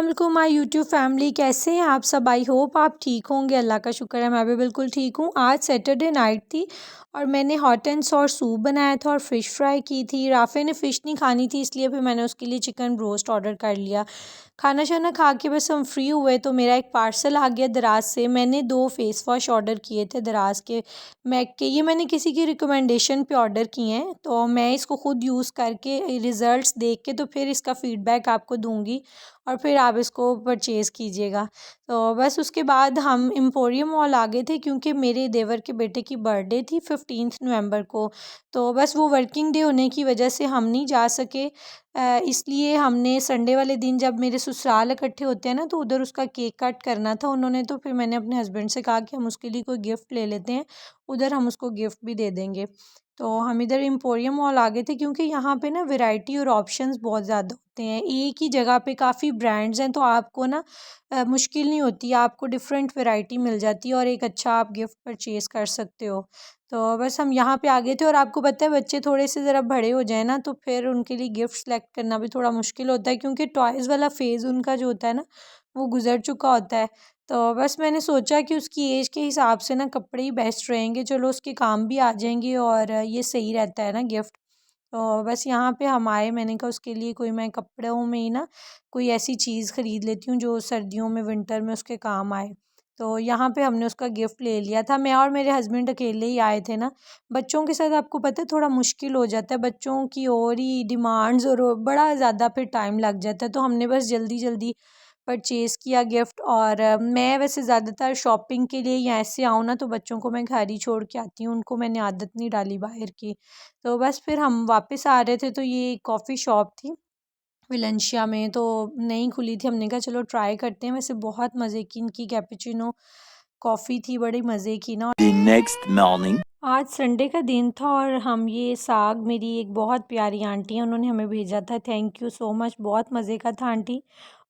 अस्सलाम वालेकुम my YouTube family, कैसे हैं आप सब। आई होप आप ठीक होंगे। अल्लाह का शुक्र है मैं भी बिल्कुल ठीक हूँ। आज सैटरडे नाइट थी और मैंने हॉट एंड सॉर सूप बनाया था और फ़िश फ्राई की थी। राफ़े ने फ़िश नहीं खानी थी इसलिए फिर मैंने उसके लिए चिकन रोस्ट ऑर्डर कर लिया। खाना शाना खा के बस हम फ्री हुए तो मेरा एक पार्सल आ गया दराज से। मैंने 2 फेस वॉश ऑर्डर किए थे दराज के मैक के। ये मैंने किसी की रिकमेंडेशन पे ऑर्डर किए हैं, तो मैं इसको ख़ुद यूज़ करके रिज़ल्ट्स देख के तो फिर इसका फ़ीडबैक आपको दूंगी और फिर आप इसको परचेज़ कीजिएगा। तो बस उसके बाद हम एम्पोरियम मॉल आ गए थे क्योंकि मेरे देवर के बेटे की बर्थडे थी 15 नवंबर को। तो बस वो वर्किंग डे होने की वजह से हम नहीं जा सके। इसलिए हमने संडे वाले दिन, जब मेरे ससुराल इकट्ठे होते हैं ना, तो उधर उसका केक कट करना था उन्होंने। तो फिर मैंने अपने हस्बैंड से कहा कि हम उसके लिए कोई गिफ्ट ले लेते हैं, उधर हम उसको गिफ्ट भी दे देंगे। तो हम इधर एम्पोरियम मॉल आ गए थे क्योंकि यहाँ पे ना वैरायटी और ऑप्शंस बहुत ज़्यादा होते हैं। एक ही जगह पे काफ़ी ब्रांड्स हैं तो आपको ना मुश्किल नहीं होती, आपको डिफरेंट वैरायटी मिल जाती है और एक अच्छा आप गिफ्ट परचेज़ कर सकते हो। तो बस हम यहाँ पे आ गए थे और आपको पता है बच्चे थोड़े से ज़रा बड़े हो जाए ना तो फिर उनके लिए गिफ्ट सेलेक्ट करना भी थोड़ा मुश्किल होता है क्योंकि टॉयज़ वाला फ़ेज़ उनका जो होता है ना वो गुज़र चुका होता है। तो बस मैंने सोचा कि उसकी एज के हिसाब से ना कपड़े ही बेस्ट रहेंगे, चलो उसके काम भी आ जाएंगे और ये सही रहता है ना गिफ्ट। तो बस यहाँ पे हम आए, मैंने कहा उसके लिए कोई मैं कपड़ों में ही ना कोई ऐसी चीज़ ख़रीद लेती हूँ जो सर्दियों में विंटर में उसके काम आए। तो यहाँ पे हमने उसका गिफ्ट ले लिया था। मैं और मेरे हस्बैंड अकेले ही आए थे ना। बच्चों के साथ आपको पता है थोड़ा मुश्किल हो जाता है, बच्चों की और ही डिमांड्स और बड़ा ज़्यादा फिर टाइम लग जाता है। तो हमने बस जल्दी जल्दी परचेज़ किया गिफ्ट। और मैं वैसे ज़्यादातर शॉपिंग के लिए या ऐसे आऊँ ना तो बच्चों को मैं घर ही छोड़ के आती हूँ, उनको मैंने आदत नहीं डाली बाहर की। तो बस फिर हम वापस आ रहे थे तो ये कॉफ़ी शॉप थी विलेंशिया में, तो नई खुली थी। हमने कहा चलो ट्राई करते हैं। वैसे बहुत मज़े की इनकी कैपुचिनो कॉफ़ी थी, बड़ी मज़े की ना। The next morning. आज संडे का दिन था और हम ये साग, मेरी एक बहुत प्यारी आंटी है उन्होंने हमें भेजा था, थैंक यू सो मच, बहुत मज़े का था आंटी।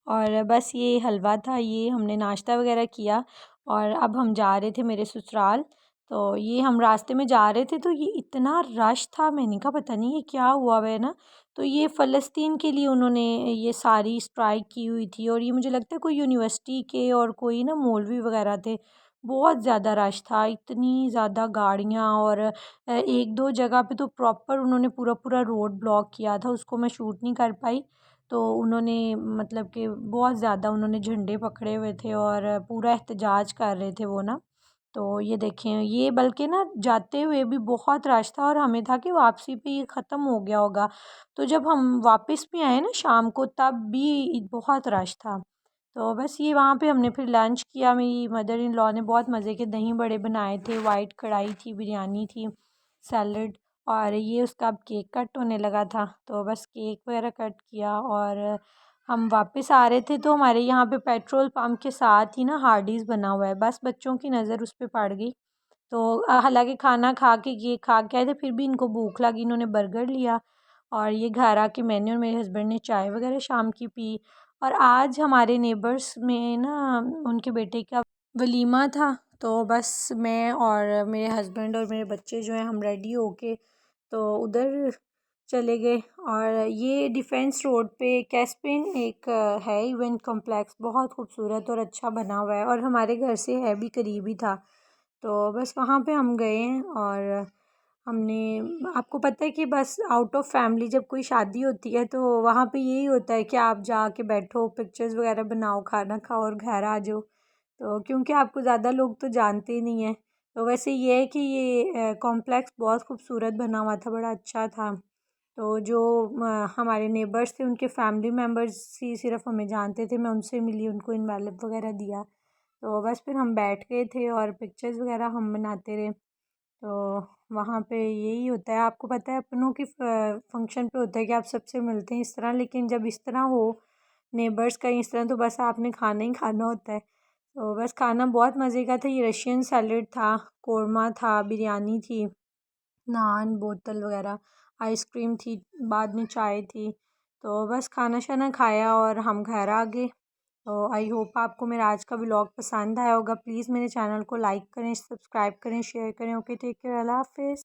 और बस ये हलवा था, ये हमने नाश्ता वगैरह किया और अब हम जा रहे थे मेरे ससुराल। तो ये हम रास्ते में जा रहे थे तो ये इतना रश था, मैंने कहा पता नहीं ये क्या हुआ है ना। तो ये फ़लस्तीन के लिए उन्होंने ये सारी स्ट्राइक की हुई थी और ये मुझे लगता है कोई यूनिवर्सिटी के और कोई ना मौलवी वगैरह थे। बहुत ज़्यादा रश था, इतनी ज़्यादा गाड़ियाँ और एक दो जगह पे तो प्रॉपर उन्होंने पूरा पूरा रोड ब्लॉक किया था, उसको मैं शूट नहीं कर पाई। तो उन्होंने मतलब कि बहुत ज़्यादा उन्होंने झंडे पकड़े हुए थे और पूरा एहतजाज कर रहे थे वो ना। तो ये देखें, ये बल्कि ना जाते हुए भी बहुत रश था और हमें था कि वापसी पे ये ख़त्म हो गया होगा। तो जब हम वापस भी आए ना शाम को तब भी बहुत रश था। तो बस ये वहाँ पे हमने फिर लंच किया। मेरी मदर इन लॉ ने बहुत मज़े के दही बड़े बनाए थे, वाइट कढ़ाई थी, बिरयानी थी, सैलड। और ये उसका अब केक कट होने लगा था तो बस केक वगैरह कट किया और हम वापस आ रहे थे। तो हमारे यहाँ पे पेट्रोल पंप के साथ ही ना हार्डीज़ बना हुआ है, बस बच्चों की नज़र उस पर पड़ गई। तो हालांकि खाना खा के ये खा के आए थे फिर भी इनको भूख लगी, इन्होंने बर्गर लिया और ये घर आके मैंने और मेरे हस्बैंड ने चाय वगैरह शाम की पी। और आज हमारे नेबर्स में ना उनके बेटे का वलीमा था, तो बस मैं और मेरे हस्बैंड और मेरे बच्चे जो हैं हम रेडी होके तो उधर चले गए। और ये डिफेंस रोड पे कैस्पिन एक है इवेंट कॉम्प्लेक्स, बहुत खूबसूरत और अच्छा बना हुआ है और हमारे घर से है भी, करीब ही था। तो बस वहाँ पे हम गए हैं और हमने, आपको पता है कि बस आउट ऑफ फैमिली जब कोई शादी होती है तो वहाँ पे यही होता है कि आप जाके बैठो, पिक्चर्स वगैरह बनाओ, खाना खाओ और घर आ जाओ। तो क्योंकि आपको ज़्यादा लोग तो जानते ही नहीं हैं। तो वैसे ये है कि ये कॉम्प्लेक्स बहुत खूबसूरत बना हुआ था, बड़ा अच्छा था। तो जो हमारे नेबर्स थे उनके फैमिली मेम्बर्स ही सिर्फ हमें जानते थे, मैं उनसे मिली, उनको इनवेलप वगैरह दिया। तो बस फिर हम बैठ गए थे और पिक्चर्स वगैरह हम बनाते रहे। तो वहाँ पे यही होता है, आपको पता है अपनों की फंक्शन पे होता है कि आप सबसे मिलते हैं इस तरह, लेकिन जब इस तरह हो नेबर्स का इस तरह तो बस आपने खाना ही खाना होता है। तो बस खाना बहुत मज़े का था। ये रशियन सैलड था, कौरमा था, बिरयानी थी, नान, बोतल वगैरह, आइसक्रीम थी, बाद में चाय थी। तो बस खाना शाना खाया और हम घर आ गए। तो आई होप आपको मेरा आज का व्लॉग पसंद आया होगा। प्लीज़ मेरे चैनल को लाइक करें, सब्सक्राइब करें, शेयर करें। ओके, टेक केयर, अल्लाह हाफ़िज़।